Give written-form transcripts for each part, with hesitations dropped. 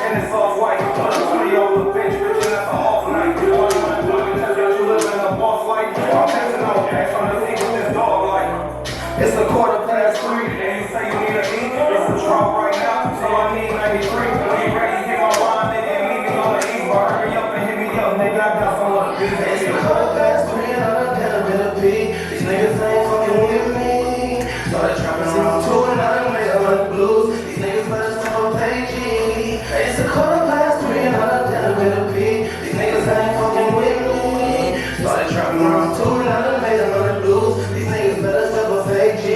and it's off white. Put a 20 on the bench, bitch, and that's an off night. You want to tell you live in a boss life. I'm chasing all cash on the scene with this dog life. It's a 3:15, and you say you need a E. It's a drop right now, so I need 93. Be ready, hit my line, and meet me on the E. But hurry up and hit me up, nigga. I got some of the beats. It's a 3:15, and I'm down with a beat. These niggas ain't fucking with me. Started trapping around 2 and I done made a lot of blues. These niggas better stop paying G. It's a 3:15, and I'm down with a beat. These niggas ain't fucking with me. Started trapping around 2 and I done made a lot of blues. These niggas better stop paying G.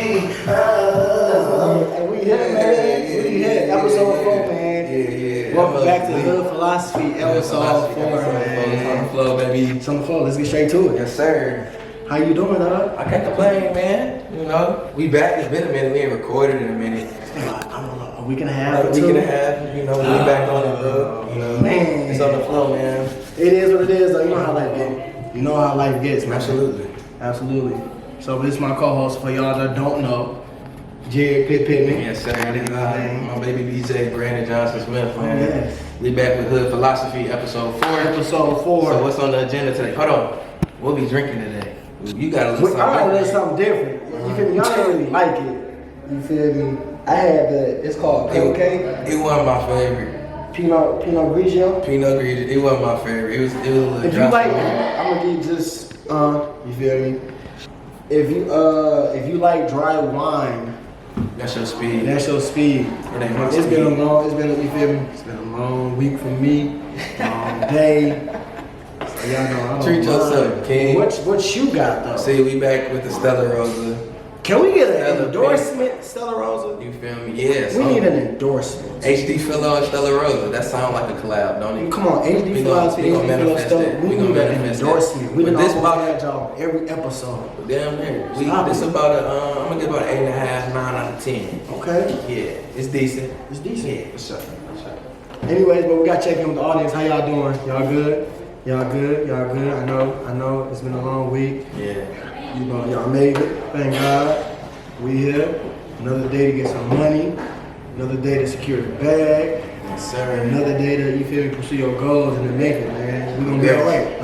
And we hit, man. We hit episode 4, man. Yeah. Welcome back to the Hood Philosophy, episode 4, man. On the flow, baby. It's on the floor. Let's get straight to it. Yes, sir. How you doing, dog? I can't complain, man. You know, we back. It's been a minute. We ain't recorded in a minute. I don't know, a week and a half. Like a week and a half. You know, we back on it, bro. You know, man. It's on the flow, man. It is what it is, though. You know how life gets. You know how life gets, man. Absolutely. So this is my co-host for y'all that don't know. Pitt, man. Yes, sir. My baby DJ, Breonna Smith, man. Yes. We back with Hood Philosophy, episode 4. Episode 4. So what's on the agenda today? Hold on. We'll be drinking today. You gotta listen. I gotta let something different. You feel me? Y'all didn't really like it. You feel me? I had it's called okay. It wasn't my favorite. Pinot Grigio. Pinot Grigio. It wasn't my favorite. It was a little If you like, I'm gonna get just you feel me? If you like dry wine, that's your speed. that's your speed. It's been a long, you feel me? It's been a long week for me, long day. So y'all know I don't Treat yourself, king. What you got though? See, we back with the Stella Rosa. Can we get an Stella endorsement, Stella Rosa? You feel me? Yes. We need an endorsement. HD Filler and Stella Rosa. That sound like a collab, don't it? Come on, HD Philosophy, HD Philosophy. We need an endorsement. We done all that job every episode. Damn near. This about I'm gonna give about 8.5, 9 out of 10. Okay. Yeah, it's decent. It's decent. Yeah, what's up? Anyways, but we got to check in with the audience. How y'all doing? Y'all good? Y'all good? I know. It's been a long week. Yeah. You know, y'all made it. Thank God. We here. Another day to get some money. Another day to secure the bag. Yes, sir. Another day to, you feel me, pursue your goals and to make it, man. We gonna be alright.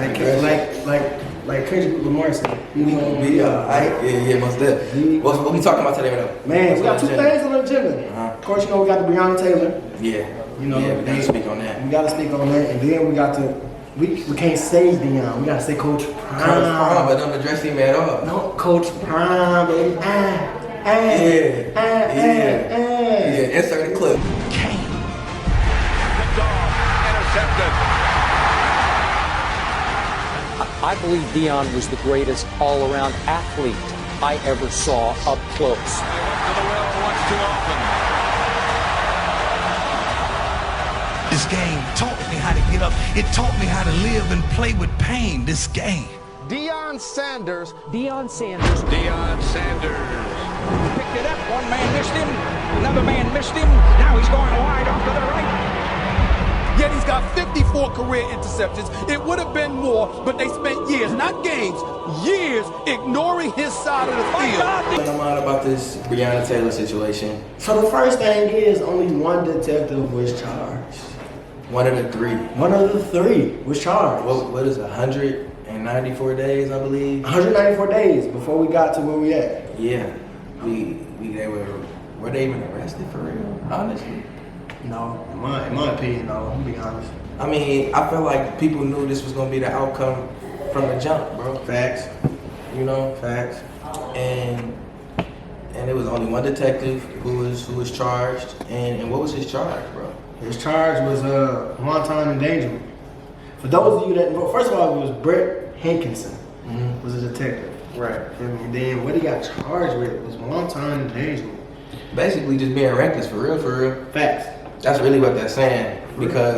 Like Kendrick Lamar said. We gonna be alright. Yeah, most definitely. What we talking about today, though? Man, we got two things on the agenda. Of course, you know, we got the Breonna Taylor. Yeah. You know, we gotta speak on that. We gotta speak on that, and then we got to. We can't say Deion. We gotta say Coach Prime. But don't address him at all. No, Coach Prime, baby. Yeah. Insert the clip. I believe Deion was the greatest all-around athlete I ever saw up close. They went to the well once too often. This game taught me how to get up. It taught me how to live and play with pain. This game. Deion Sanders. Deion Sanders. Picked it up. One man missed him. Another man missed him. Now he's going wide off to the right. Yet he's got 54 career interceptions. It would have been more, but they spent years, not games, years ignoring his side of the field. I'm out about this Breonna Taylor situation. So the first thing is only one detective was charged. One of the 3. One of the 3 was charged. What is 194 days, I believe? 194 days before we got to where we at. Yeah. Were they even arrested for real? Honestly. No, in my opinion, no. I'm being honest. I mean, I feel like people knew this was gonna be the outcome from the jump, bro. Facts. You know? Facts. And there was only one detective who was charged. And what was his charge, bro? His charge was wanton endangerment. For those of you that know, first of all, it was Brett Hankinson was a detective. Right. And then what he got charged with was wanton endangerment. Basically just being reckless, for real. Facts. That's really what they're saying. Because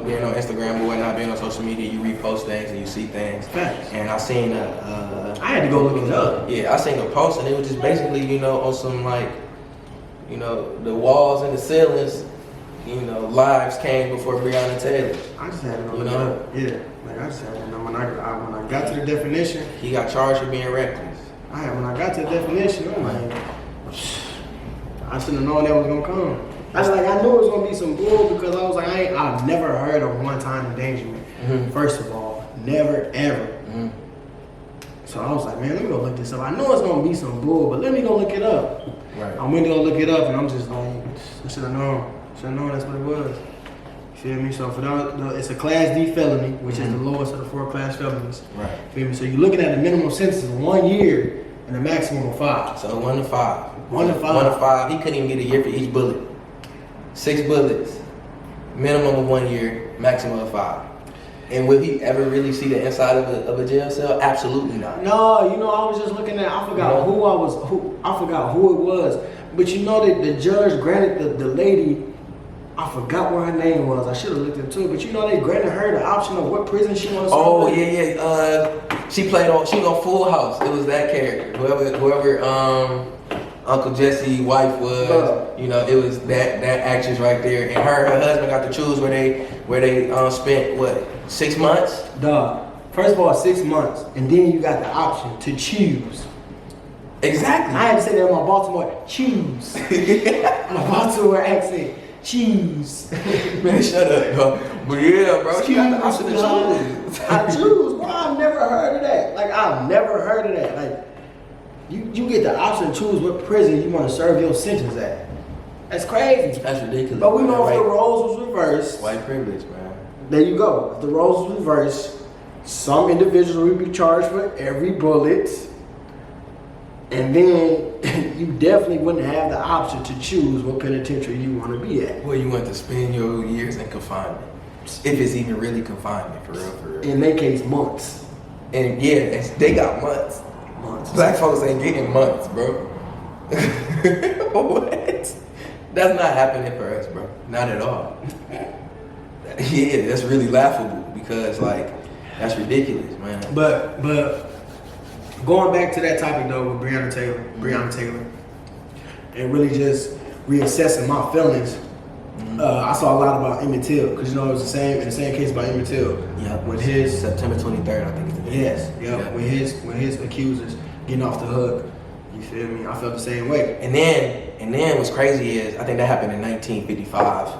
being on Instagram or whatnot, being on social media, you repost things and you see things. Facts. And I seen I had to go look it up. Yeah, I seen a post and it was just basically, on some the walls and the ceilings, lives came before Breonna Taylor. I just had to go look it up. Yeah. Like I just had to know when I got to the definition. He got charged with being reckless. When I got to the definition, I'm like, I should have known that was gonna come. I knew it was gonna be some bull because I was like, I've never heard of one-time endangerment. First of all, never ever. So I was like, man, let me go look this up. I know it's gonna be some bull, but let me go look it up. Right. I went to go look it up, and I'm just like, I should have known. Should have known that's what it was. You feel me? So for it's a Class D felony, which is the lowest of the 4 class felonies. Right. Feel me? So you're looking at the minimum sentence of 1 year and a maximum of 5. So 1 to 5. 1 to 5. 1 to 5. He couldn't even get a year for each bullet. 6 bullets. Minimum of 1 year, maximum of 5. And will he ever really see the inside of a jail cell? Absolutely not. No, you know, I was just looking at. I forgot I forgot who it was. But you know that the judge granted the lady. I forgot what her name was. I should have looked into it. But you know they granted her the option of what prison she wants. Oh yeah. She was on Full House. It was that character. Whoever Uncle Jesse's wife was, you know, it was that actress right there, and her husband got to choose where they spent what 6 months. Dog. First of all, 6 months, and then you got the option to choose. Exactly. I had to say that in my Baltimore. Choose. My Baltimore accent. Choose. Man, shut up, bro. But yeah, bro, she got the option to choose. I choose, bro. I've never heard of that. Like I've never heard of that. Like. You get the option to choose what prison you want to serve your sentence at. That's crazy. That's ridiculous. But we know if the roles was reversed. White privilege, man. There you go. If the roles was reversed, some individual would be charged for every bullet. And then you definitely wouldn't have the option to choose what penitentiary you want to be at. Well, you want to spend your years in confinement. If it's even really confinement, for real. In their case, months. And yeah, they got months. Black folks ain't getting months, bro. What? That's not happening for us, bro. Not at all. Yeah, that's really laughable because, like, that's ridiculous, man. But going back to that topic though with Breonna Taylor, and really just reassessing my feelings. I saw a lot about Emmett Till because you know it was the same case about Emmett Till. Yeah, with his September 23rd, I think it's the day. Yes, yeah. With his accusers getting off the hook. You feel me? I felt the same way. And then what's crazy is I think that happened in 1955.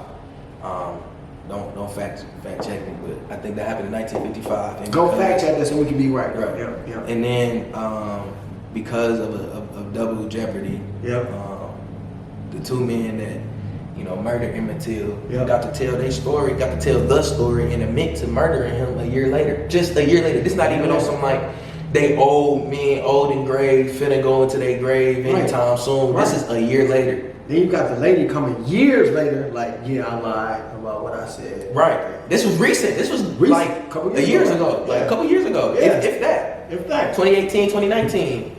Don't fact check me, but I think that happened in 1955. And go fact check this so we can be right. Right. Yeah. And then because of double jeopardy, the 2 men that murdered Emmett Till got to tell their story, got to tell the story, and admit to murdering him a year later. Just a year later. This not even on some like they old men, old and gray, finna go into their grave anytime soon. Right. This is a year later. Then you got the lady coming years later, like, yeah, I lied about what I said. Right. This was recent. This was like a couple years ago. Like a couple years ago. Yeah. If that. 2018, 2019.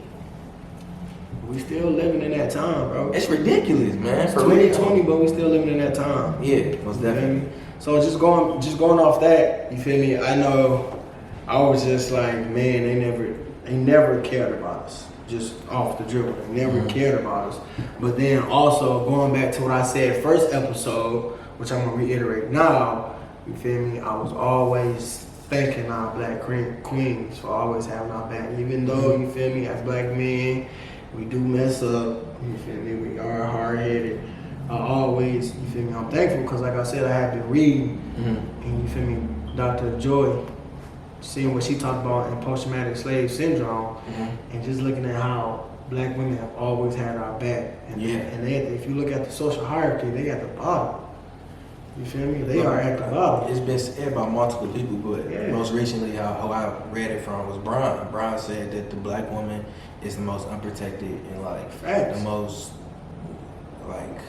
We still living in that time, bro. It's ridiculous, man. It's 2020, but we still living in that time. Yeah, most definitely. So just going off that, you feel me? I know I was just like, man, they never cared about us. Just off the dribble. They never cared about us. But then also going back to what I said first episode, which I'm gonna reiterate now, you feel me? I was always thanking our black queens for always having our back. Even though, you feel me, as black men, we do mess up, you feel me? We are hard-headed. I always, you feel me? I'm thankful because, like I said, I had to read, and you feel me? Dr. Joy, seeing what she talked about in post-traumatic slave syndrome, and just looking at how black women have always had our back. And if you look at the social hierarchy, they at the bottom. You feel me? They are at the bottom. It's been said by multiple people, but most recently, how I read it from was Brian. Brian said that the black woman is the most unprotected and like the most like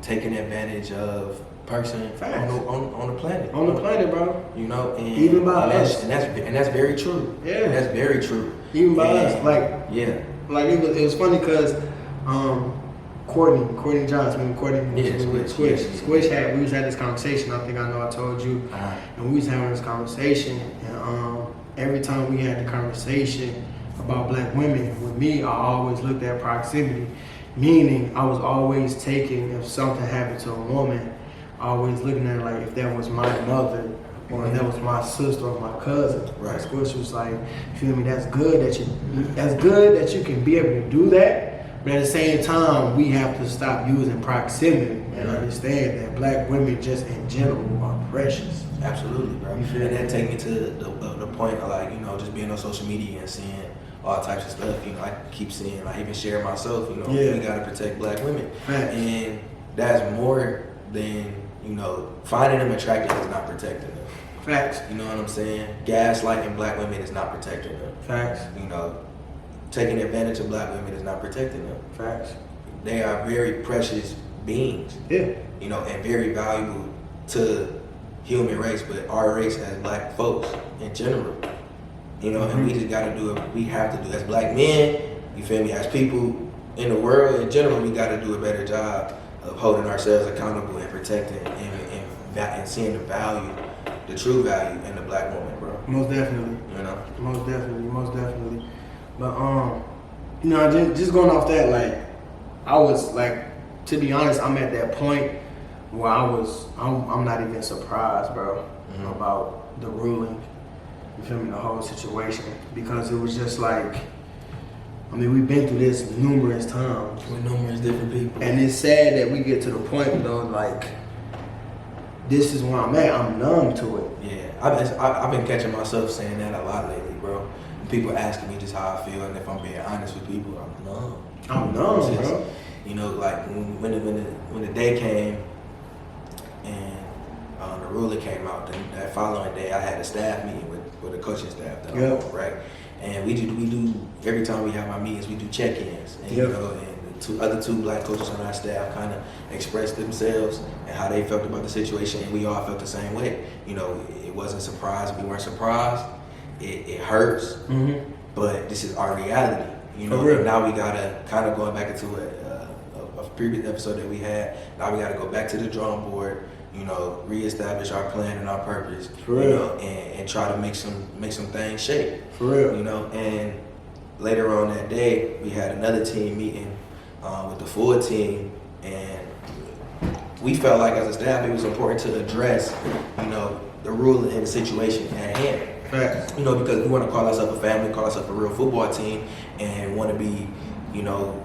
taken advantage of person on the planet. On the planet, bro. You know, and even by us, and that's very true. Yeah, that's very true. Even by us, like like it was funny because Courtney Johnson, Squish we was having this conversation. I think I know I told you, and we was having this conversation, and every time we had the conversation about black women, with me, I always looked at proximity, meaning I was always taking, if something happened to a woman, always looking at it like if that was my mother or if that was my sister or my cousin. Right. Squish was like, feel me? That's good that you can be able to do that, But at the same time, we have to stop using proximity and understand that black women just in general are precious. Absolutely, bro. And that take me to the point of like, you know, just being on social media and seeing all types of stuff. You know, I keep seeing, I even share myself, you know, we gotta protect black women. Facts. And that's more than, you know, finding them attractive is not protecting them. Facts. You know what I'm saying? Gaslighting black women is not protecting them. Facts. You know, taking advantage of black women is not protecting them. Facts. They are very precious beings. Yeah. You know, and very valuable to human race, but our race as black folks in general. You know, and we just gotta do it. We have to do as black men, you feel me, as people in the world in general, we gotta do a better job of holding ourselves accountable and protecting and seeing the value, the true value in the black woman, bro. Most definitely. You know? Most definitely. But you know, just going off that, like, I was like, to be honest, I'm at that point where I'm not even surprised, bro, about the ruling. You feel me? The whole situation, because it was just like, I mean, we've been through this numerous times with numerous different people, and it's sad that we get to the point though, like, this is where I'm at. I'm numb to it. Yeah, I've been catching myself saying that a lot lately, bro. People asking me just how I feel, and if I'm being honest with people, I'm numb. I'm numb, just, bro. You know, like when the day came and the ruling came out, that following day I had a staff meeting with the coaching staff, right? And we do every time we have our meetings, we do check-ins, and you know, and the other two black coaches on our staff kind of expressed themselves and how they felt about the situation, and we all felt the same way. You know, it wasn't surprised, we weren't surprised. It hurts, but this is our reality. You know, and now we gotta kind of going back into a previous episode that we had. Now we gotta go back to the drawing board. You know, reestablish our plan and our purpose. For real. You know, and try to make some things shake. For real. You know, and later on that day we had another team meeting with the full team, and we felt like as a staff it was important to address, you know, the ruling and the situation at hand. Facts. You know, because we want to call ourselves a family, call ourselves a real football team, and want to be, you know,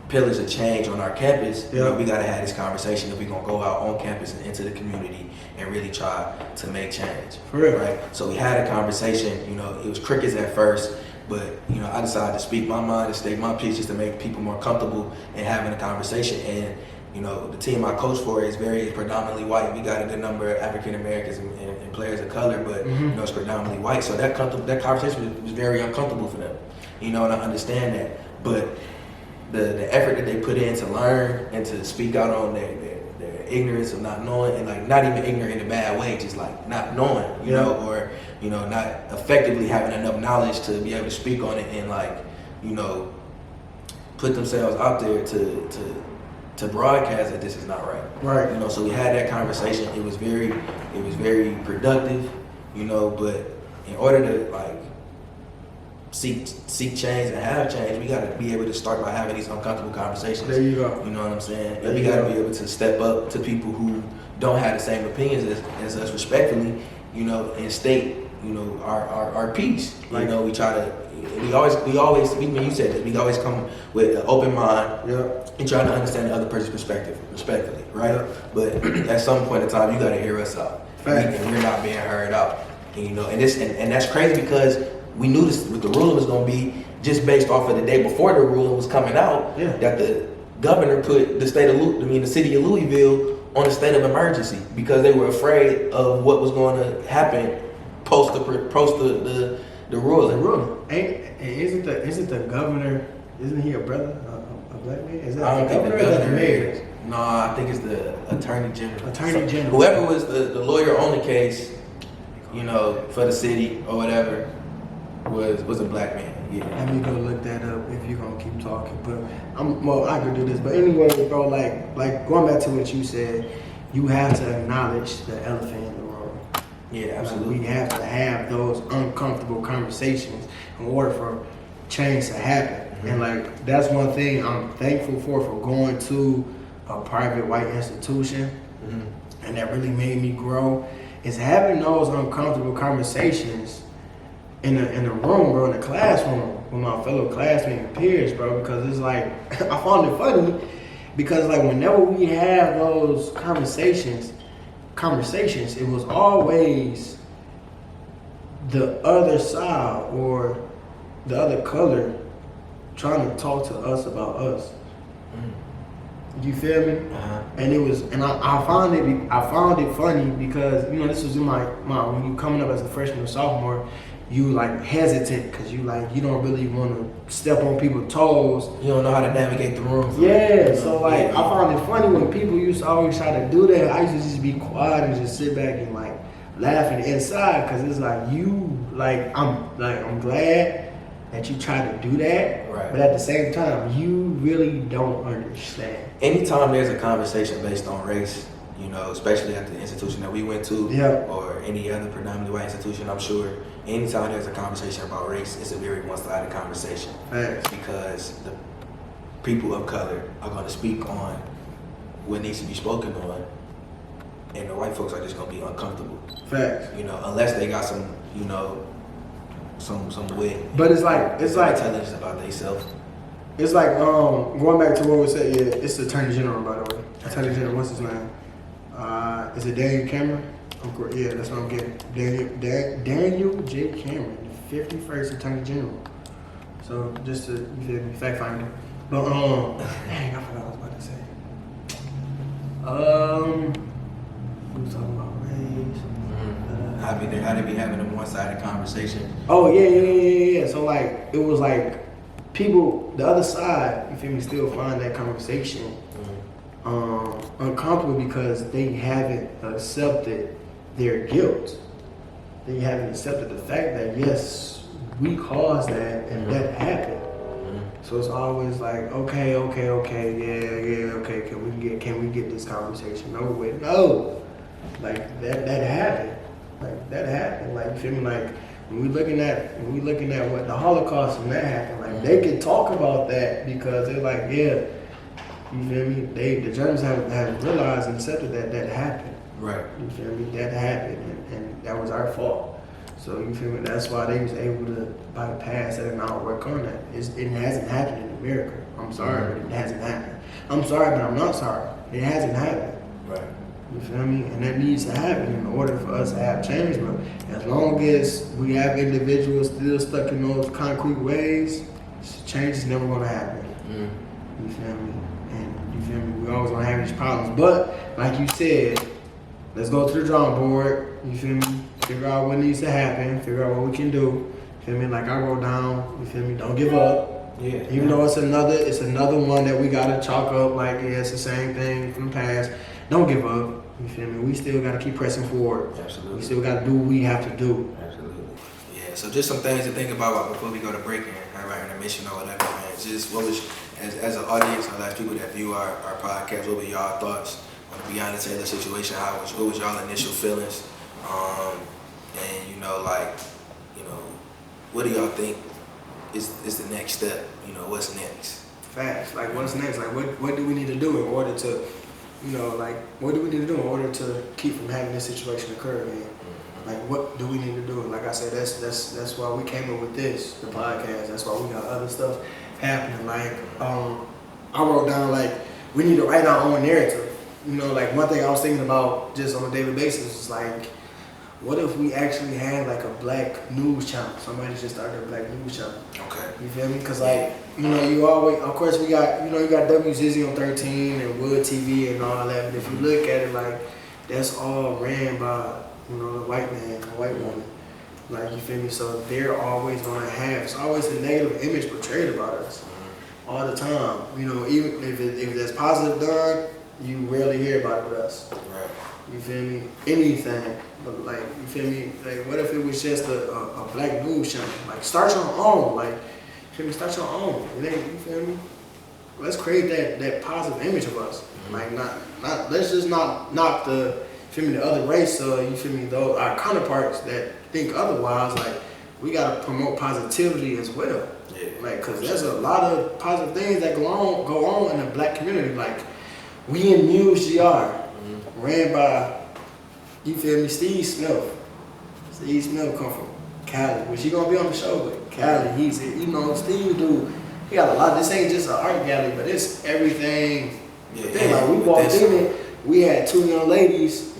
pillars of change on our campus. You know, we got to have this conversation if we're going to go out on campus and into the community and really try to make change. For real. Right? So we had a conversation. You know, it was crickets at first, but, you know, I decided to speak my mind and state my piece just to make people more comfortable in having a conversation. And, you know, the team I coach for is predominantly white. We got a good number of African Americans and players of color, but you know, it's predominantly white. So that conversation was very uncomfortable for them. You know, and I understand that. But the effort that they put in to learn and to speak out on their ignorance of not knowing, and like not even ignorant in a bad way, just like not knowing, you know, or, you know, not effectively having enough knowledge to be able to speak on it and, like, you know, put themselves out there to broadcast that this is not right. Right. You know, so we had that conversation. It was very productive, you know, but in order to, like, seek change and have change, we gotta be able to start by having these uncomfortable conversations. There you go. You know what I'm saying? And we gotta be able to step up to people who don't have the same opinions as us respectfully, you know, and state, you know, our piece. Like, you know, we always, when you said that, we always come with an open mind and try to understand the other person's perspective respectfully, right? But at some point in time, you got to hear us out. And we're not being heard out. And, you know, and that's crazy because we knew this, what the ruling was going to be just based off of the day before the ruling was coming out, that the governor put the city of Louisville on a state of emergency because they were afraid of what was going to happen post the ruling. Isn't the governor? Isn't he a brother, a black man? Is that I don't think the governor is. No, I think it's the attorney general. Attorney general. Whoever was the lawyer on the case, you know, for the city or whatever, was a black man. Yeah. Let me go look that up if you're gonna keep talking. But I could do this. But anyway, bro, like going back to what you said, you have to acknowledge the elephant in the room. Yeah, absolutely. We have to have those uncomfortable conversations in order for change to happen. And like that's one thing I'm thankful for going to a private white institution, and that really made me grow, is having those uncomfortable conversations in the room, bro, in the classroom. with my fellow classmates and peers, bro, because it's like, I found it funny because like whenever we have those conversations, it was always the other side or the other color trying to talk to us about us. You feel me? And it was, and I found it funny because, you know, this was in my when you coming up as a freshman or sophomore, you like hesitant because you don't really want to step on people's toes. You don't know how to navigate the room. Yeah, so like I found it funny when people used to always try to do that. I used to just be quiet and just sit back and like laughing inside because it's like I'm glad that you try to do that, right? But at the same time, you really don't understand. Anytime there's a conversation based on race, you know, especially at the institution that we went to, or any other predominantly white institution, I'm sure, anytime there's a conversation about race, it's a very one-sided conversation. Facts. Because the people of color are going to speak on what needs to be spoken on, and the white folks are just going to be uncomfortable. Facts. You know, unless they got some, you know, some wit. But it's like intelligence about themselves. It's like going back to what we said. Yeah, it's the Attorney General, by the way. Attorney General, what's his name? Is it Daniel Cameron? Yeah, that's what I'm getting. Daniel J. Cameron, the 51st Attorney General. So just to fact finder. But dang, I forgot what I was about to say. We was talking about race. How they be having a one-sided conversation? Oh yeah. So like it was like people, the other side, you feel me, still find that conversation uncomfortable because they haven't accepted their guilt. They haven't accepted the fact that yes, we caused that and that happened. So it's always like, okay, yeah, okay. Can we get this conversation over with? No, like that happened. Like that happened. Like you feel me? Like when we looking at what the Holocaust and that happened. Like they can talk about that because they're like, yeah, you feel me? The Germans have realized and accepted that happened. Right. You feel me? That happened and that was our fault. So you feel me? That's why they was able to bypass that and not work on that. It hasn't happened in America. I'm sorry, but it hasn't happened. I'm sorry, but I'm not sorry. It hasn't happened. Right. You feel me? And that needs to happen in order for us to have change. But as long as we have individuals still stuck in those concrete ways, change is never going to happen. You feel me? And you feel me? We're always going to have these problems. But like you said, let's go to the drawing board. You feel me? Figure out what needs to happen. Figure out what we can do. You feel me? Like I wrote down. You feel me? Don't give up. Yeah. Even though it's another one that we gotta chalk up. Like yeah, it's the same thing from the past. Don't give up. You feel me? We still gotta keep pressing forward. Absolutely. We still gotta do what we have to do. Absolutely. Yeah. So just some things to think about before we go to break and have our intermission or whatever. Man. Just what was as an audience, or as people that view our podcast, what were y'all thoughts on the Breonna Taylor situation? What was y'all initial feelings? And what do y'all think is the next step? You know, what's next? Facts. Like what's next? Like what do we need to do in order to, what do we need to do in order to keep from having this situation occur again? Like what do we need to do? Like I said, that's why we came up with the podcast. That's why we got other stuff happening. Like I wrote down like we need to write our own narrative. You know, like one thing I was thinking about just on a daily basis is like, what if we actually had like a black news channel? Somebody just started a black news channel. Okay. You feel me? Because like, you always, of course we got, you got WZZ on 13 and Wood TV and all that. But if you look at it, like, that's all ran by, the white man, the white woman. Like, you feel me? So they're always going to have, it's always a negative image portrayed about us all the time. Even if that's positive done, you rarely hear about it with us. Right. You feel me? Anything. But like, you feel me? Like, what if it was just a black news channel? Like, start your own. Like, you feel me? Start your own. You feel me? Let's create that positive image of us. Like, not. Let's just not knock the other race. You feel me? Though our counterparts that think otherwise. Like, we gotta promote positivity as well. Yeah. Like, cause there's a lot of positive things that go on in the black community. Like, we in News GR. Ran by, you feel me, Steve Smith. Steve Smith come from Cali, which he gonna be on the show, but Cali, he's, you know, Steve, dude, he got a lot. This ain't just an art gallery, but it's everything. Yeah, like we walked in it, we had 2 young ladies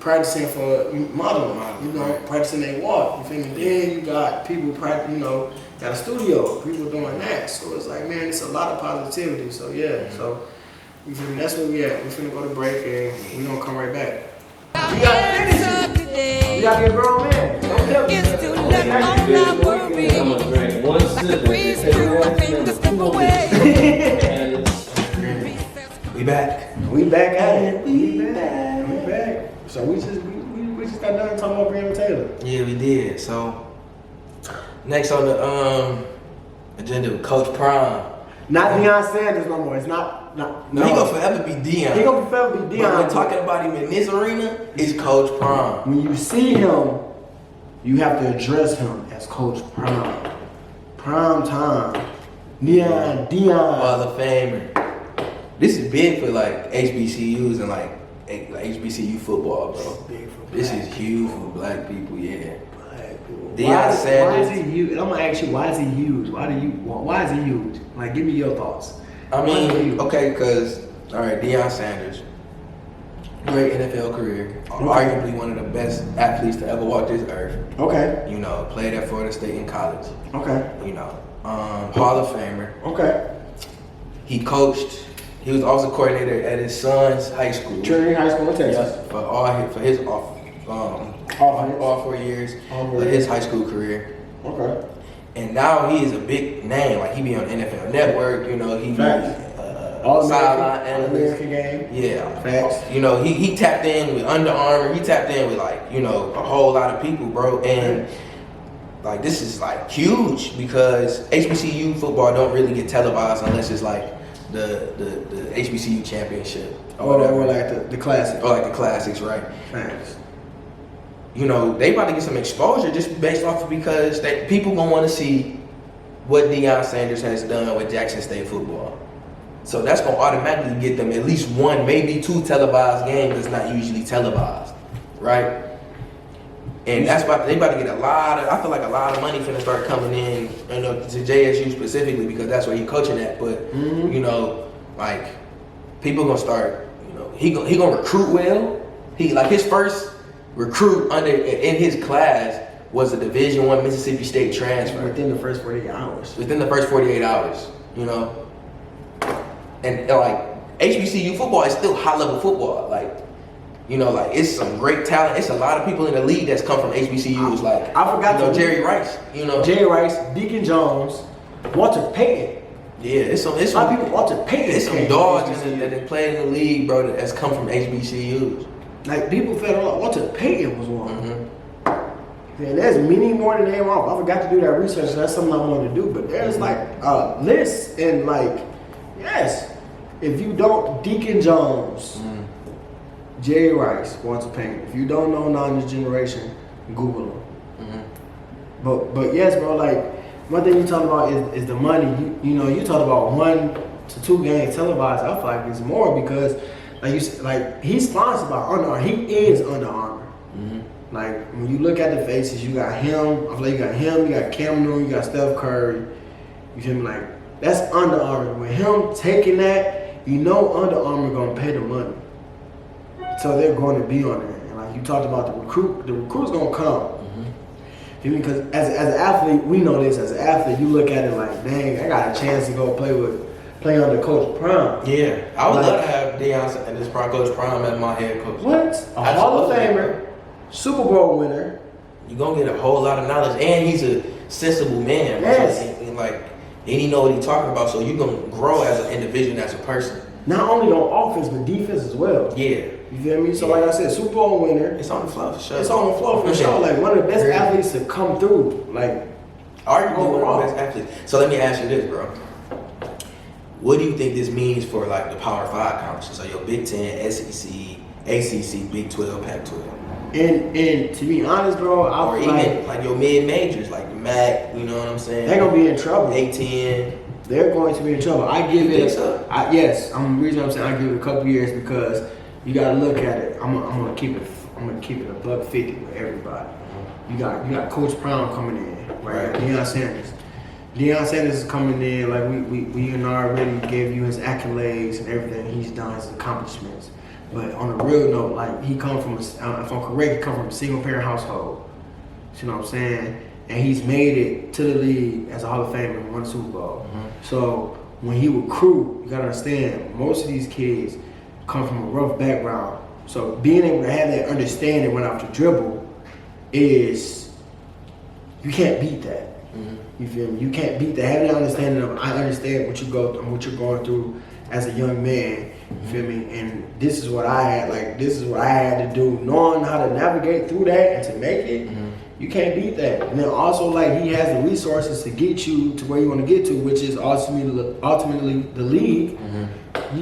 practicing for modeling, you know, practicing their walk. You feel me? Then you got people practicing, you know, got a studio, people doing that. So it's like, man, it's a lot of positivity. So yeah, so you feel me? That's where we at. We finna go to break and we gonna come right back. We gotta finish it. You gotta be a grown man. Don't kill me. It's too late on our worry. I'm gonna drink one sip. Breeze through my fingers slip away. We back. We back at it. We back. So we just got done talking about Breonna Taylor. Yeah, we did. So next on the agenda, Coach Prime. Not Deion Sanders no more. It's not. No, he gonna forever be Deion. He gonna forever be Deion. But when talking about him in this arena, is Coach Prime. When you see him, you have to address him as Coach Prime. Prime time. Deion. Hall of Famer. This is big for like HBCUs and like HBCU football, bro. This is huge for black people, yeah. Deion Sanders. Why is he huge? I'm gonna ask you, why is he huge? Why is he huge? Like, give me your thoughts. I mean, okay, because, all right, Deion Sanders, great NFL career, arguably one of the best athletes to ever walk this earth. Okay. You know, played at Florida State in college. Okay. You know, Hall of Famer. Okay. He coached. He was also coordinator at his son's high school. Trinity High School in Texas. Yeah, for his all 4 years of his high school career. Okay. And now he is a big name. Like, he be on NFL Network. You know, he be sideline analyst. All-American game. Yeah. Facts. You know, he tapped in with Under Armour. He tapped in with, like, you know, a whole lot of people, bro. And like, this is like huge because HBCU football don't really get televised unless it's like the HBCU championship or whatever, or like the classics. Or like the classics, right? Thanks. You know, they about to get some exposure just based off of because people gonna want to see what Deion Sanders has done with Jackson State football. So that's gonna automatically get them at least 1, maybe 2 televised games that's not usually televised, right? And that's they about to get I feel like a lot of money finna start coming in, you know, to JSU specifically because that's where he's coaching at. But you know, like, people gonna start, you know, he gonna recruit well. He like his first recruit in his class was a Division I Mississippi State transfer. Within the first 48 hours. Within the first 48 hours, you know. And like, HBCU football is still high level football. Like, you know, like, it's some great talent. It's a lot of people in the league that's come from HBCUs. Like, I forgot, you know, Jerry Rice. You know, Jerry Rice, Deacon Jones, Walter Payton. Yeah, it's some people. Walter Payton. It's some dogs that played in the league, bro. That's come from HBCUs. Like, people felt like Walter Payton was one. And there's many more to name off. I forgot to do that research. So that's something I wanted to do. But there's like lists and like, yes, if you don't, Deacon Jones. Jerry Rice, Walter Payton. If you don't know non generation, Google them. But yes, bro, like, one thing you talk about is the money. You know, you talk about 1 to 2 games televised. I feel like it's more because, like you said, like, he's sponsored by Under Armour. He is Under Armour. Like, when you look at the faces, you got him. I feel like you got him. You got Cam Newton. You got Steph Curry. You feel me? Like, that's Under Armour. With him taking that, you know Under Armour gonna pay the money. So they're going to be on there. And like you talked about the recruit's gonna come. Because as an athlete, we know this. As an athlete, you look at it like, dang, I got a chance to go play under Coach Prime. Yeah, I would love to have Deion and this Coach Prime as my head coach. What? A Hall of Famer, Super Bowl winner. You're gonna get a whole lot of knowledge, and he's a sensible man. Yes. And like, and he know what he's talking about. So you're gonna grow as an individual, as a person. Not only on offense, but defense as well. Yeah. You feel me? So like I said, Super Bowl winner. It's on the floor for sure. It's on the floor for sure. Like, one of the best athletes to come through. Like, arguably one of the best athletes. So let me ask you this, bro. What do you think this means for like the Power 5 conferences? So your Big 10, SEC, ACC, Big 12, Pac-12. And to be honest, bro, or even like your mid majors, like MAC. You know what I'm saying? They're gonna be in trouble. A10. They're going to be in trouble. I give it. So? Yes, the reason I'm saying I give it a couple years because you got to look at it. I'm gonna keep it I'm gonna keep it $150 with everybody. You got Coach Brown coming in, right? Deion Sanders. Deion Sanders is coming in, like we already gave you his accolades and everything he's done, his accomplishments. But on a real note, like he come from, if I'm correct, he come from a single parent household. You know what I'm saying? And he's made it to the league as a Hall of Famer and won a Super Bowl. So when he recruit, you gotta understand, most of these kids come from a rough background. So being able to have that understanding when off the dribble is, you can't beat that. You feel me? You can't beat that. Having that understanding of, I understand what you go through and what you're going through as a young man. You feel me? And this is what I had. Like, this is what I had to do. Knowing how to navigate through that and to make it, you can't beat that. And then also, like, he has the resources to get you to where you want to get to, which is ultimately the league.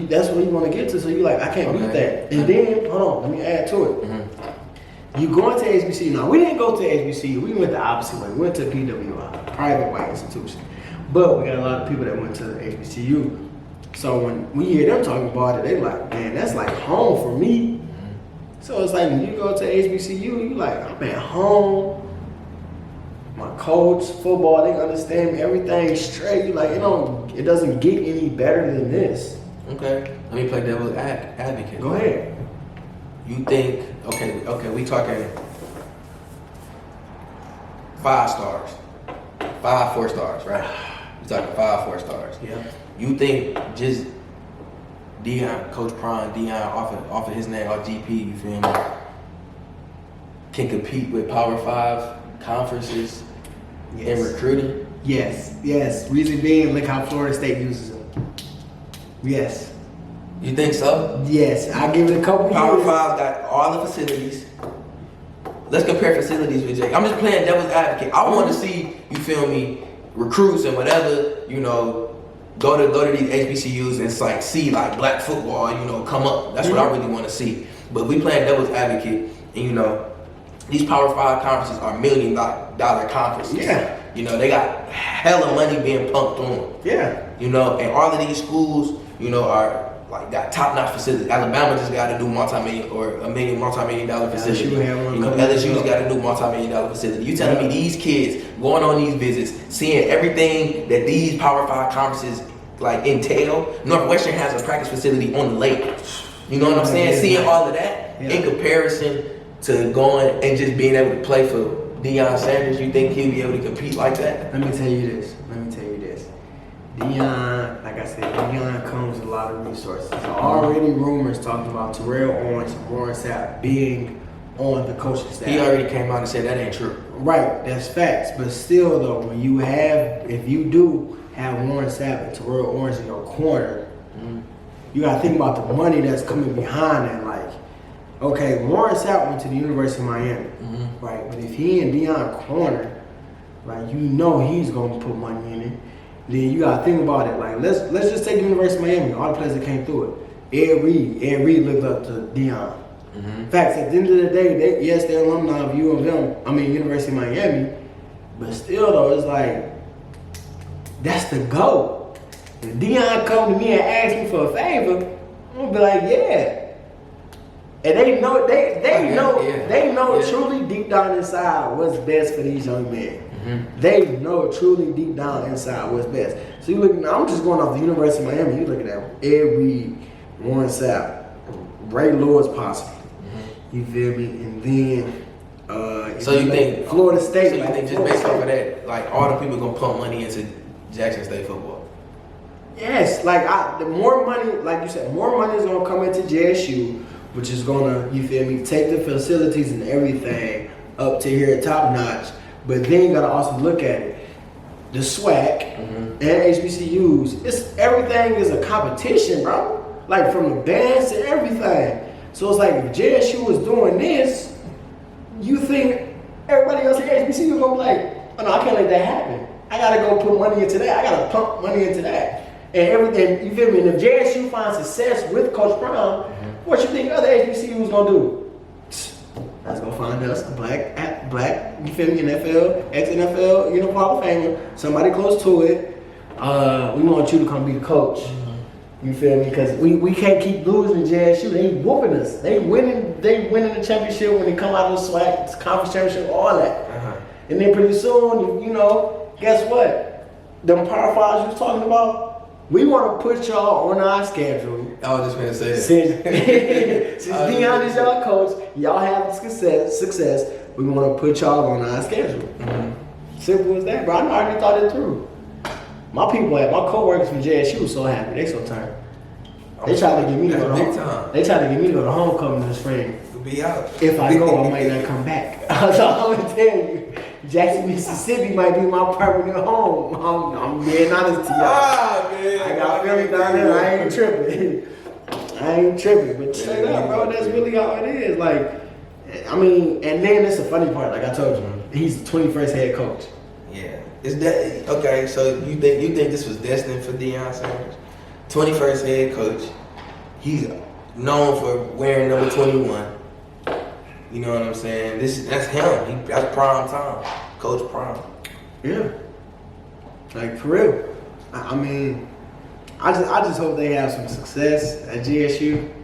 That's what you want to get to. So you're like, I can't beat that. And then, hold on, let me add to it. You going to HBCU. Now, we didn't go to HBCU. We went the opposite way. We went to PWI, private white institution. But we got a lot of people that went to HBCU. So when we hear them talking about it, they like, man, that's like home for me. So it's like when you go to HBCU, you like, I'm at home. My coach, football, they understand me, everything straight. You like, it doesn't get any better than this. Okay, let me play devil's advocate. Go ahead. You think, okay, we talking 5 stars, 5 4-stars, right? We talking 5 4-stars. Yeah. You think just Deion, Coach Prime, Deion off of his name, or GP, you feel me, can compete with Power 5 conferences in recruiting? Yes. Reason being, look how Florida State uses them. Yes. You think so? Yes, I give it a couple Power years. 5 got all the facilities. Let's compare facilities with Jake. I'm just playing devil's advocate. I want to see, you feel me, recruits and whatever, go to these HBCUs and it's like see like black football, come up. That's what I really want to see. But we playing devil's advocate, and these Power 5 conferences are $1 million conferences. Yeah. They got hella money being pumped on them. Yeah. And all of these schools, are like got top-notch facilities. Alabama just got a new multi-million dollar facility. LSU's got a new multi-million-dollar facility. You telling me these kids going on these visits, seeing everything that these Power 5 conferences like entail? Northwestern has a practice facility on the lake. You know what I'm saying? Seeing all of that in comparison to going and just being able to play for Deion Sanders, you think he'll be able to compete like that? Let me tell you this. Deion, like I said, Deion comes with a lot of resources. There's already rumors talking about Terrell Owens and Warren Sapp being on the coaching staff. He already came out and said that ain't true. Right, that's facts. But still, though, if you do have Warren Sapp and Terrell Owens in your corner, you gotta think about the money that's coming behind that. Like, okay, Warren Sapp went to the University of Miami, right? But if he in Deion corner, right, he's gonna put money in it. Then you gotta think about it. Like, let's just take the University of Miami. All the players that came through it. Ed Reed looked up to Deion. Facts. At the end of the day, they're alumni of University of Miami. But still, though, it's like that's the GOAT. If Deion come to me and ask me for a favor, I'm gonna be like, yeah. And they know truly deep down inside what's best for these young men. They know truly deep down inside what's best. So you looking, I'm just going off the University of Miami. You looking at Ed Reed, Warren Sapp, Ray Lewis possibly. You feel me? And then so you think Florida State? So you think just based off of that, like all the people gonna pump money into Jackson State football? Yes, like the more money, like you said, more money is gonna come into JSU, which is gonna, you feel me, take the facilities and everything up to here top notch. But then you gotta also look at it. The SWAC and HBCUs, everything is a competition, bro. Like from the bands to everything. So it's like if JSU was doing this, you think everybody else at HBCU gonna be like, oh no, I can't let that happen. I gotta go put money into that. I gotta pump money into that. And everything, you feel me? And if JSU finds success with Coach Brown, what you think other HBCUs gonna do? Let's go find us a black, you feel me, NFL, ex-NFL, Hall of Famer, somebody close to it. We want you to come be the coach. You feel me? Because we can't keep losing to JSU. They whooping us. They winning the championship when they come out of the SWAC Conference championship, all that. And then pretty soon, you know, guess what? Them Power Fives you was talking about, we want to put y'all on our schedule. I was just going to say that. Since Deion is y'all coach, y'all have success, we want to put y'all on our schedule. Simple as that, bro. I already thought it through. My people, my co-workers from JSU was so happy. They so turned. They tried to get me to go to They tried to get me to go to homecoming this spring. Be out. If I go, I might not come back. That's all I'm gonna tell you. Jackson, Mississippi might be my permanent home. I'm being honest to y'all. Man, I got family down there. I ain't tripping. But straight up, bro, that's really how it is. Like, I mean, and then it's the funny part. Like I told you, he's the 21st head coach. Yeah. Is that okay? So you think this was destined for Deion Sanders? 21st head coach. He's known for wearing number 21. You know what I'm saying? That's him. That's prime time, Coach Prime. Yeah. Like for real. I mean, I just hope they have some success at GSU.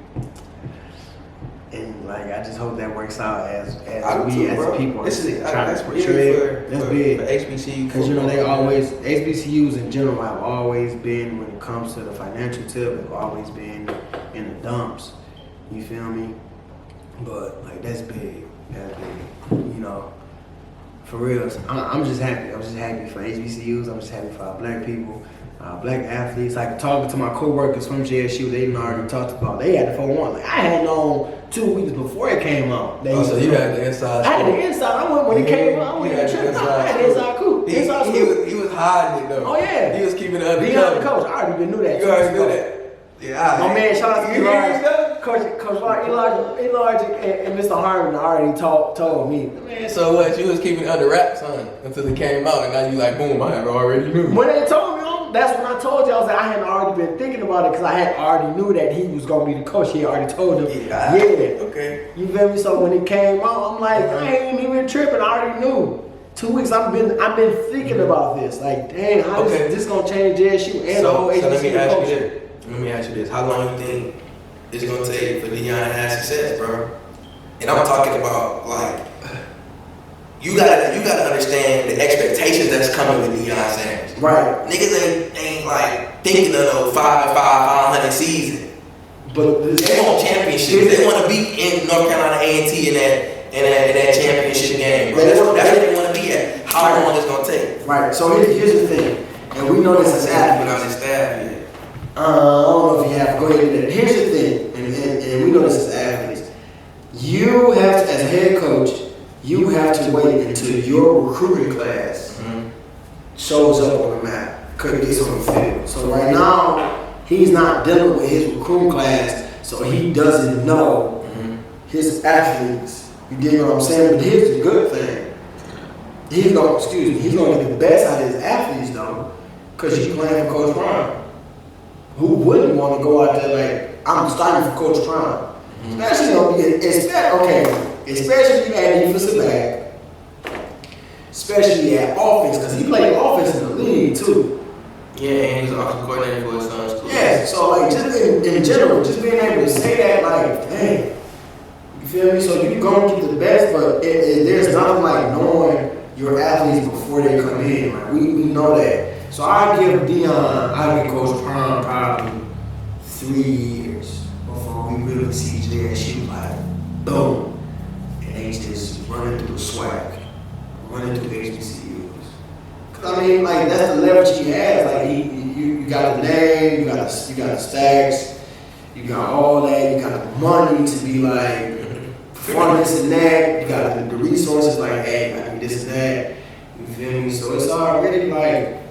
And like I just hope that works out as we as people are trying to portray it. That's big for HBCU because you know they always HBCUs in general have always been, when it comes to the financial tip, have always been in the dumps. You feel me? But like that's big. You know, for real. I'm just happy. I'm just happy for HBCUs. I'm just happy for our black people. Black athletes, like talking to my co-workers from JSU, they didn't already talked about. They had the 4-1. Like I had known 2 weeks before it came out. So you had the inside. I had the inside. I went when it came out. I went in the trip. I had the inside cool. He was hiding it though. Oh yeah. He was keeping it under Deion the coach. I already knew that. You already knew that. Yeah. My man, shout out to Elijah. Coach Elijah and Mr. Harmon already told me. Man, so what? You was keeping it under wraps, huh? Until it came out, and now you like, boom! I already knew. When they told me, that's when I told you. I was like, I hadn't already been thinking about it because I had already knew that he was gonna be the coach. He had already told him. Yeah. Okay. You feel me? So when it came out, I'm like, I ain't even tripping. I already knew. 2 weeks. I've been thinking about this. Like, dang, how is this gonna change JSU and the whole HBCU culture? Let me ask you this. How long do you think it's going to take for Deion to have success, bro? And I'm talking about, like, you gotta understand the expectations that's coming with Deion Sanders. Right. Niggas ain't like, thinking of no 500 season. But they want championships. They want to be in North Carolina A&T in that championship game, bro. That's where they want to be at. How long it's going to take? Right. So here's the thing. And we know this is happening. Without his staff, yeah. I don't know if you have. Go ahead. Here's the thing, and we know this as athletes. You have to, as a head coach, you have to wait until your recruiting class shows up on the map, gets on the field. So right now, he's not dealing with his recruiting class, so he doesn't know his athletes. You dig what I'm saying? But here's the good thing. He's gonna get the best out of his athletes though, because he's playing for Coach Prime. Who wouldn't want to go out there like, I'm starting for Coach Prime? Especially at defensive back, especially at offense, because he played offense in the league too. Yeah, and he's offensive coordinator for his son's school. Yeah, so like just in general, just being able to say that, like, dang, you feel me? So you're gonna get the best, but there's nothing like knowing your athletes before they come in. Like we know that. So I give Coach Prime probably 3 years before we really see JSU like boom, and he's just running through the SWAC, running through HBCUs. Cause I mean, like that's the leverage he has. Like you got the name, you got the stacks, you got all that, you got the money to be like performing this and that. You got the resources like, hey, I need this and that. You feel me? So it's already like.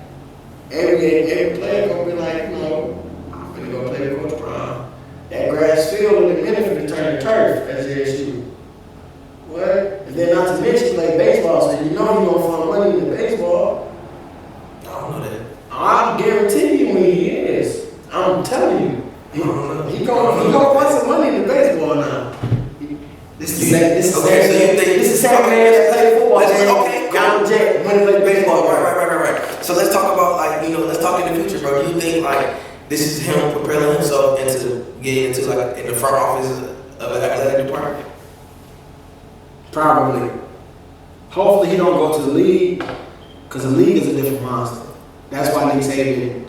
Every player gonna be like, you know, I'm gonna go play with Coach Prime. That grass field in a minute for to turn to turf as JSU. What? And then not to mention play baseball, so you know he's gonna find money in the baseball. I don't know that. I guarantee you when he is. I'm telling you. He gonna find some money in the baseball now. This is the same man that played football. Okay, Got Jet, money play baseball. Right. So let's talk about let's talk in the future, bro. Do you think like this is him propelling himself into getting into like in the front office of an athletic department. Probably. Hopefully he don't go to the league, because the league is a different monster. That's why Nick Saban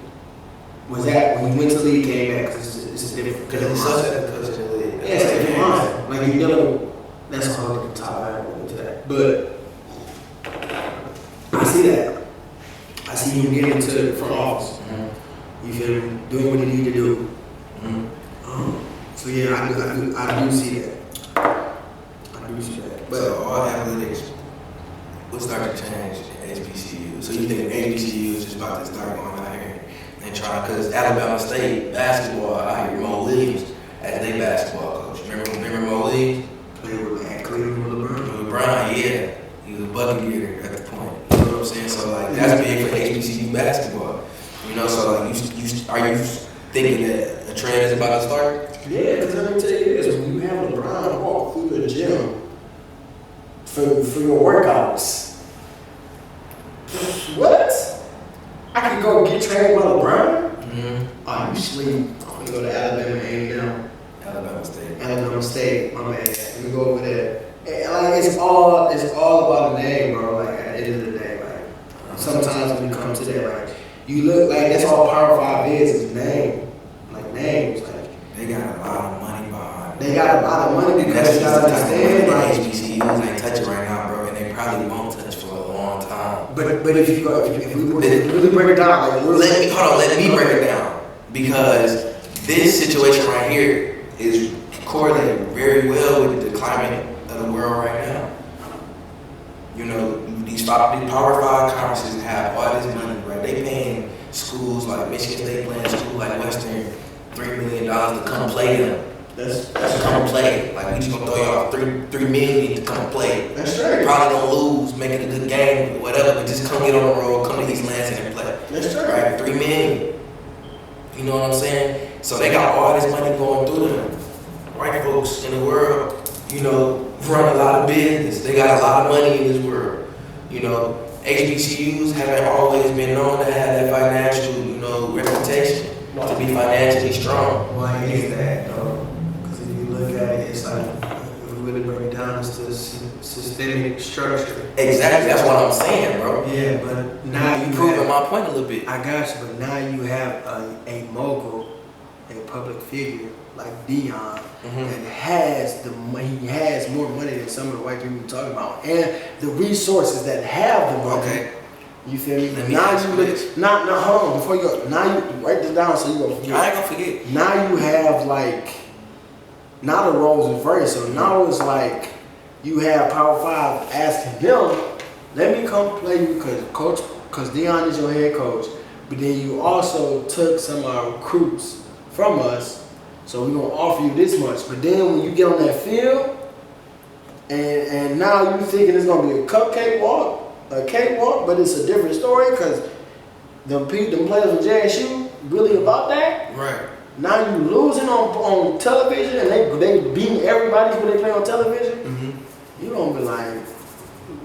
was at when he went to the league, came back, because it's a different. Because he's such a coach in the league. Yeah, it's a different monster. Like you're dealing. That's a whole different topic. I won't go into that. But I see that. I see him getting into the front office. You feel me? Doing what he need to do. So yeah, I do see that. I do see that. But so all athletics will start to change in HBCU. So you think HBCU is just about to start going out here and try, because Alabama State basketball, I hear Mo Williams as their basketball coach. Remember Mo Williams? Played with Cleveland with LeBron. LeBron, yeah. He was a bucket getter at the point. You know what I'm saying? So like that's big for HBCU basketball. You know, so like are you thinking that a trend is about to start? Yeah, because let me tell you this, when you have LeBron walk through the gym for your workouts, what? I could go get trained by LeBron? Oh, you sleep. I'm going to go to Alabama A&M. Alabama State, my bad. Let me go over there. And like it's all about the name, bro. Like at the end of the day, like sometimes when you come to that, like you look like that's all Power 5 is name, like names. Like they got a lot of money behind. They got a lot of money because they got to understand. Like HBCUs ain't touching right now, bro, and they probably won't touch for a long time. But if you go, if we really break it down, like let me break it down, because this situation right here is correlated very well with the climate of the world right now. You know, these Power 5 conferences have all this money, right? They paying schools like Michigan State, playing schools like Western $3 million to come play them. That's come play. Like we just gonna throw y'all $3 million to come play. That's right. Probably gonna lose, make it a good game, whatever. But just come get on the road, come to East Lansing and play. That's right. Right? $3 million. You know what I'm saying? So they got all this money going through them. White folks in the world, you know, run a lot of business. They got a lot of money in this world. You know, HBCUs haven't always been known to have that financial, you know, reputation to be financially strong. Why is that though? Because if you look at it, it's like if we really break it down, it's the systemic structure. Exactly, that's what I'm saying, bro. Yeah, but now you proving my point a little bit. I got you, but now you have a mogul, a public figure like Deion, that has he has more money than some of the white people we're talking about, and the resources that have the money. Okay. You feel me? Now you look, not hold on before you go. Now you write this down so you gonna forget. I ain't gonna forget. Now you have like, now the roles reversed. So now it's like you have Power 5 asking them, let me come play you because Deion is your head coach. But then you also took some of our recruits from us. So we're gonna offer you this much. But then when you get on that field, and now you thinking it's gonna be a cakewalk, but it's a different story because the players from JSU really about that. Right. Now you losing on television and they beating everybody when they play on television. You gonna be like,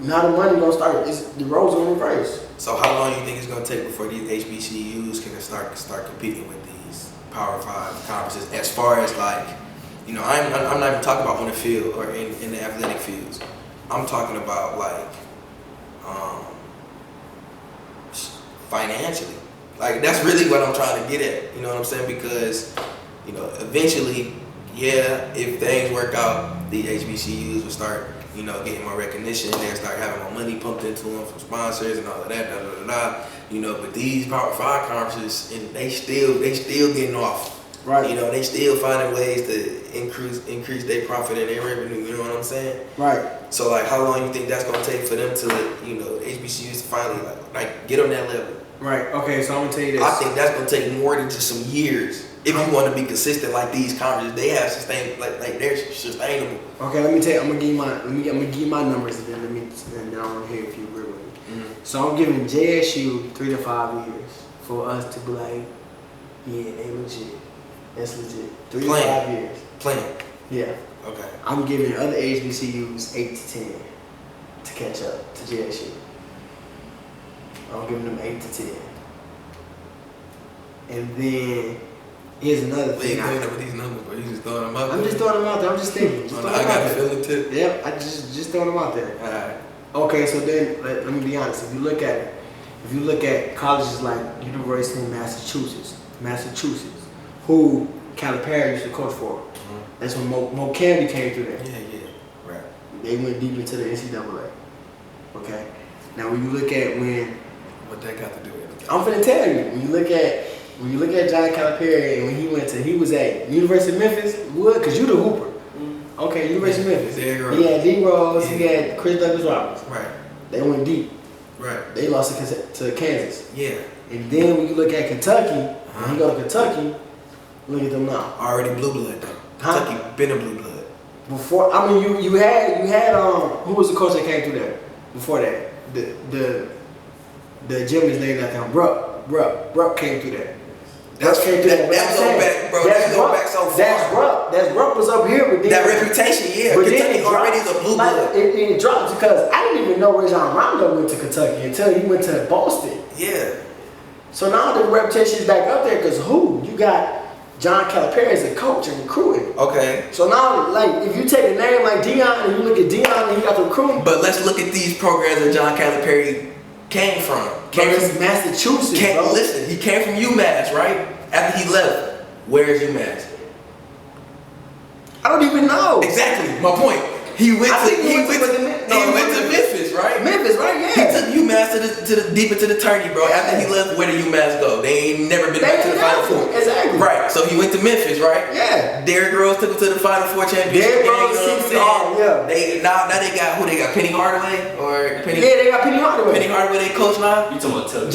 now the money gonna start. The roles gonna reverse. So how long do you think it's gonna take before these HBCUs can start competing with these Power 5 conferences? As far as like, you know, I'm not even talking about on the field or in the athletic fields. I'm talking about like financially. Like that's really what I'm trying to get at. You know what I'm saying? Because, you know, eventually, yeah, if things work out, the HBCUs will start, you know, getting more recognition. They'll start having more money pumped into them from sponsors and all of that, You know, but these Power 5 conferences, and they still getting off. Right. You know, they still finding ways to increase their profit and their revenue. You know what I'm saying? Right. So like, how long you think that's gonna take for them to, you know, HBCUs to finally like get on that level? Right. Okay. So I'm gonna tell you this. I think that's gonna take more than just some years. If you want to be consistent like these conferences, they have like they're sustainable. Okay, let me tell you. I'm gonna give you my numbers and then I want to hear if you agree with me. So I'm giving JSU 3 to 5 years for us to be like, yeah, they legit. That's legit. 3 to 5 years. Playing. Yeah. Okay. I'm giving other HBCUs 8 to 10 to catch up to JSU. I'm giving them 8 to 10. And then Here's another They thing. ain't coming up with these numbers, bro. You just throwing them out. I'm just throwing them out there. I'm just thinking. I got a feeling too. Yep, I just throwing them out there. All right. Okay, so then let me be honest. If you look at colleges like University of Massachusetts, who Calipari used to coach for. That's when Mo Candy came through there. Yeah, right. They went deep into the NCAA. Okay. Now when you look at what that got to do with it? I'm finna tell you. When you look at John Calipari and when he was at University of Memphis, because you the hooper. Okay, University of Memphis. He had D Rose, he had Chris Douglas Roberts. Right. They went deep. Right. They lost to Kansas. Yeah. And then when you look at Kentucky, when you go to Kentucky, look at them now. Already blue blood though. Kentucky been a blue blood. Before, I mean, you had who was the coach that came through there before that? The gym is named after him. Rupp came through there. That go back so far. That's Rupp was up here, but then that reputation, yeah. But Kentucky already is a blue blood. It dropped because I didn't even know Rajon Rondo went to Kentucky until he went to Boston. Yeah. So now the reputation is back up there because you got John Calipari as a coach and recruiting. Okay. So now, like, if you take a name like Deion and you look at Deion and he got the recruiting. But let's look at these programs that John Calipari came from. Came from Massachusetts, bro. Listen, he came from UMass, right? After he left, where's UMass? I don't even know. Exactly, my point. He went to Memphis, right? Memphis, right? Yeah. He took UMass to the deep into the tourney, bro. Yeah. After he left, where did UMass go? They ain't never been back to the Final Four. Exactly. Right. So he went to Memphis, right? Yeah. Derrick Rose took him to the Final Four championship. Derrick Rose, yeah. Now they got who? They got Penny Hardaway or Penny? Yeah, they got Penny Hardaway. Penny Hardaway, they coach now. You talking about Tubbs?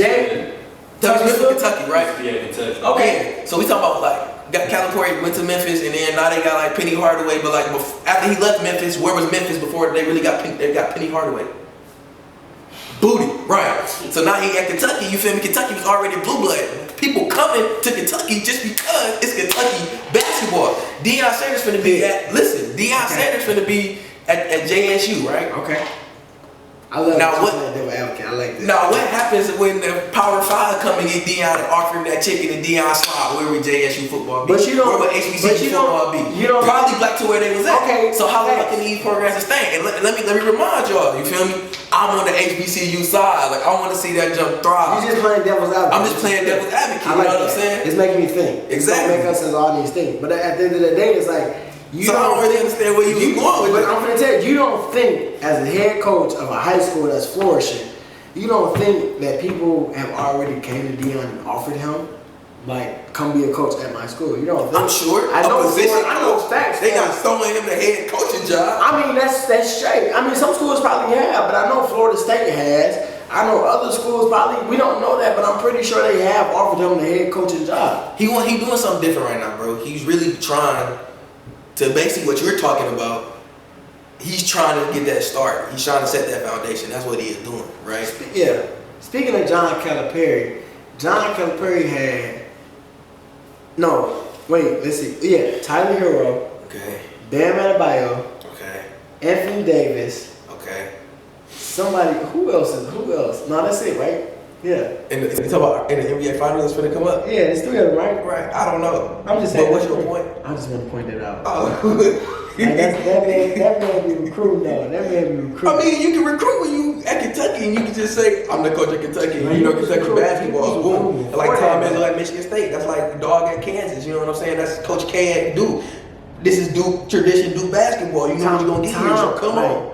Tubbs Smith from Kentucky, right? Yeah, Kentucky. Okay. So we talking about like. Got Calipari went to Memphis, and then now they got like Penny Hardaway. But like after he left Memphis, where was Memphis before they really got Penny Hardaway? Booty, right? So now he at Kentucky. You feel me? Kentucky was already blue blood. People coming to Kentucky just because it's Kentucky basketball. Deion Sanders finna be at. Listen, Deion Sanders finna be at JSU, right? Okay. I love now what? I like that. Now what happens when the Power 5 come and get Deion and offer him that chicken and Deion slide? Where would JSU football be? But you don't. Where would HBCU football be? Probably back to where they was at. Okay. So how long can these programs sustain? And let me remind y'all. You feel me? I'm on the HBCU side. Like I want to see that jump thrive. You just playing devil's advocate. I'm just playing devil's advocate. I like you know what that. I'm saying? It's making me think. Exactly. It's gonna make us as all these things. But at the end of the day, it's like. I don't really understand where you going with it. But I'm gonna tell you, you don't think as a head coach of a high school that's flourishing, you don't think that people have already came to Deion and offered him, like, come be a coach at my school. You don't think? I'm sure. I know facts. They not throwing him the head coaching job. I mean, that's straight. I mean, some schools probably have, but I know Florida State has. I know other schools probably, we don't know that, but I'm pretty sure they have offered him the head coaching job. He doing something different right now, bro. He's really trying to basically what you're talking about. He's trying to get that start. He's trying to set that foundation. That's what he is doing, right? Yeah. Speaking of John Calipari had let's see. Yeah, Tyler Hero. Okay. Bam Adebayo. Okay. Anthony Davis. Okay. Somebody. Who else? No, that's it, right? Yeah. And you talking about in the NBA Finals that's going to come up? Yeah, there's 3 of them, right? Right. I don't know. I'm just saying. But what's your point? I just want to point that out. Oh. Like that man be recruiting though. That man be recruiting. I mean, you can recruit when you at Kentucky and you can just say, I'm the coach at Kentucky. And you know Kentucky basketball. Boom. Like Tom Izzo at Michigan State. That's like dog at Kansas. You know what I'm saying? That's Coach K at Duke. This is Duke tradition, Duke basketball. You know what you're going to get here, so come on.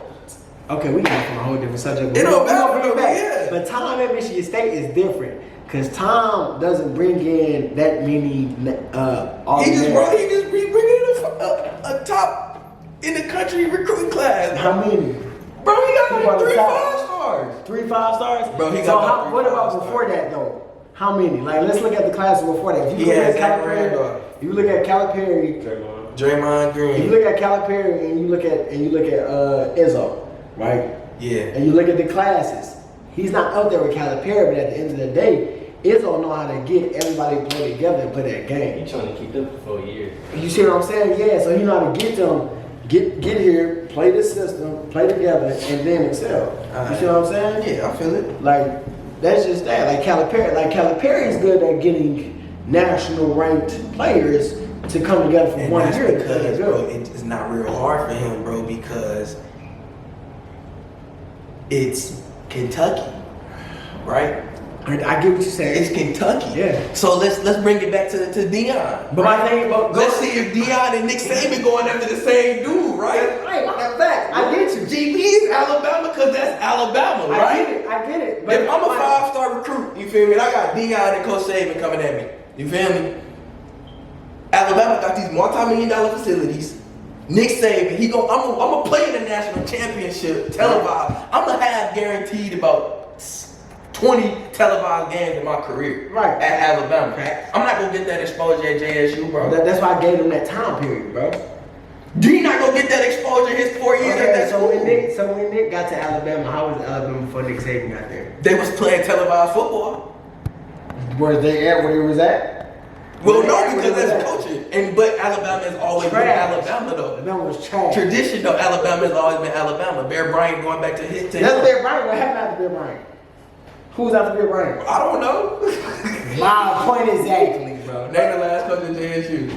Okay, we got from a whole different subject. It don't matter. Bring it back. But Tom at Michigan State is different. Because Tom doesn't bring in that many He just bring in a top in the country recruiting class. How many? Bro, he got like 3 5-stars. 3 5-stars? Bro, he got so what about before that though? How many? Like let's look at the classes before that. If you look at Calipari, Draymond Green. If you look at Calipari and you look at Izzo, right? Yeah. And you look at the classes, he's not up there with Calipari, but at the end of the day, Izzo know how to get everybody to play together and play that game. He's trying to keep them for 4 years. You see what I'm saying? Yeah, so he know how to get them, get here, play the system, play together, and then excel. You see what I'm saying? Yeah, I feel it. Like, that's just that. Like Calipari is good at getting national ranked players to come together for And 1 that's year. because, bro, it's not real hard for him, bro, because it's Kentucky, right? I get what you're saying. It's Kentucky. Yeah. So let's bring it back to Deion. But my thing about let's see if Deion and Nick Saban going after the same dude, right? Right, in fact, I get you. GB is Alabama because that's Alabama, right? I get it. But if I'm a 5-star recruit, you feel me? And I got Deion and Coach Saban coming at me. You feel me? Alabama got these multi-million-dollar facilities. Nick Saban, I'm gonna play in the national championship televised. I'm gonna have guaranteed about 20 televised games in my career. Right. At Alabama. I'm not gonna get that exposure at JSU, bro. That's why I gave him that time period, bro. You're not gonna get that exposure his 4 years at that school. When Nick got to Alabama, how was Alabama before Nick Saban got there? They was playing televised football. Were they at where he was at? Well, no, because that's coaching. But Alabama has always been Alabama, though. Alabama was trash. Tradition, though, Alabama has always been Alabama. Bear Bryant going back to his team. That's Bear Bryant. What happened after Bear Bryant? Who's after Bear Bryant? I don't know. My point exactly, bro. Name the last coach at JSU.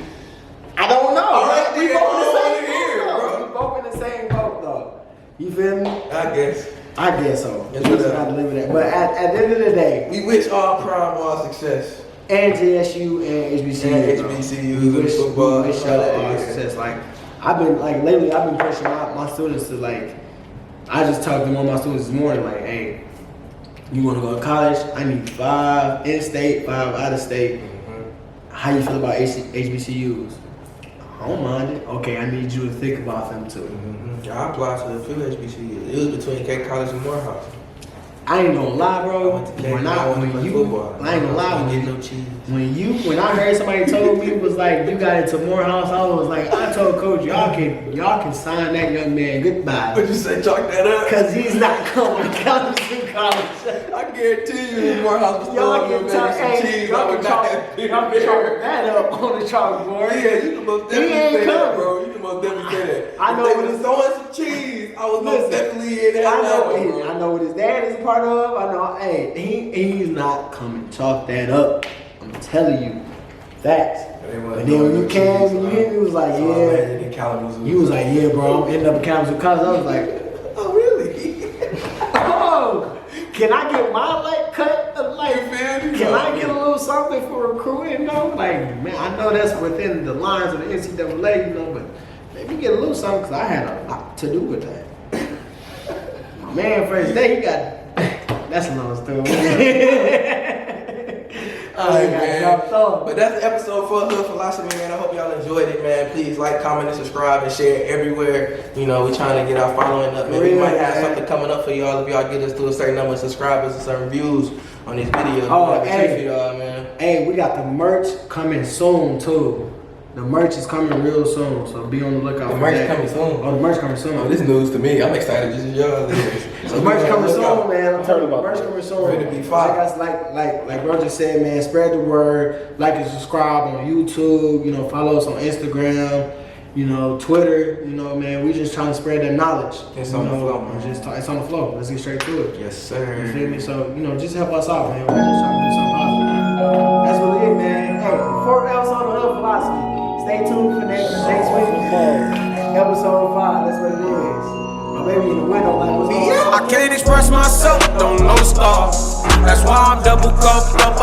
I don't know. All right, we both in the same here, boat, bro. We both in the same boat, though. You feel me? I guess. I guess so. Yes, We just got to live with that. But at the end of the day, We wish all prime all success. and JSU and HBCU, And HBCUs and football. we wish y'all all success. Like lately, I've been pushing my students to like. I just talked to one of my students this morning, like, hey, you want to go to college? I need 5 in-state, 5 out-of-state. How you feel about HBCUs? I don't mind it. Okay, I need you to think about them too. I applied to a few HBCUs. It was between K College and Morehouse. I ain't gonna lie, bro. I ain't gonna lie, When I heard somebody told me it was like you got into Morehouse, I was like, I told Coach, y'all can sign that young man goodbye. But you say chalk that up? Cause he's not coming to college. I guarantee you, Morehouse was Y'all throwing can some cheese. I would not have been chalk that up on the chalkboard. Yeah, you can most He ain't definitely say that, coming. bro. You can most definitely say that. I know If they what was throwing some cheese, I was most definitely in that. I know what his dad is a part of. I know, hey, he's not coming. Chalk that up. I'm telling you, facts. And then when you came and you hit me, it was like, yeah. You was like, yeah, bro. I'm ending up in Kalamazoo College. I was like, oh, really? Oh, can I get my cut? Can I get a little something for recruiting? No, like, man, I know that's within the lines of the NCAA, but maybe get a little something because I had a lot to do with that. My man, first day, he got. That's a long story. Alright, man. But that's the episode for Hood Philosophy, man. I hope y'all enjoyed it, man. Please like, comment, and subscribe, and share it everywhere. You know, we're trying to get our following up, man. We might have something coming up for y'all if y'all get us to a certain number of subscribers and certain views on this video. Oh, hey. For y'all, man. Hey, we got the merch coming soon too. The merch is coming real soon, so be on the lookout. The merch coming soon. Oh, the merch coming soon. Oh, this is news to me. I'm excited just as y'all is. So the merch coming soon, man. I'm telling you, the merch coming soon. Ready to be fire. Like bro just said, man. Spread the word. Like and subscribe on YouTube. You know, follow us on Instagram. You know, Twitter. You know, man. We just trying to spread that knowledge. It's on the flow, man. It's on the flow. Let's get straight to it. Yes, sir. You feel me? So you know, just help us out, man. We're just trying to do something positive. That's what it is, man. Hey, 4th episode of Hood Philosophy. Stay tuned for next week. Episode 5. That's what it is. My baby in the window, like, what's going on? I can't express myself, don't know the stars. That's why I'm double cuffed up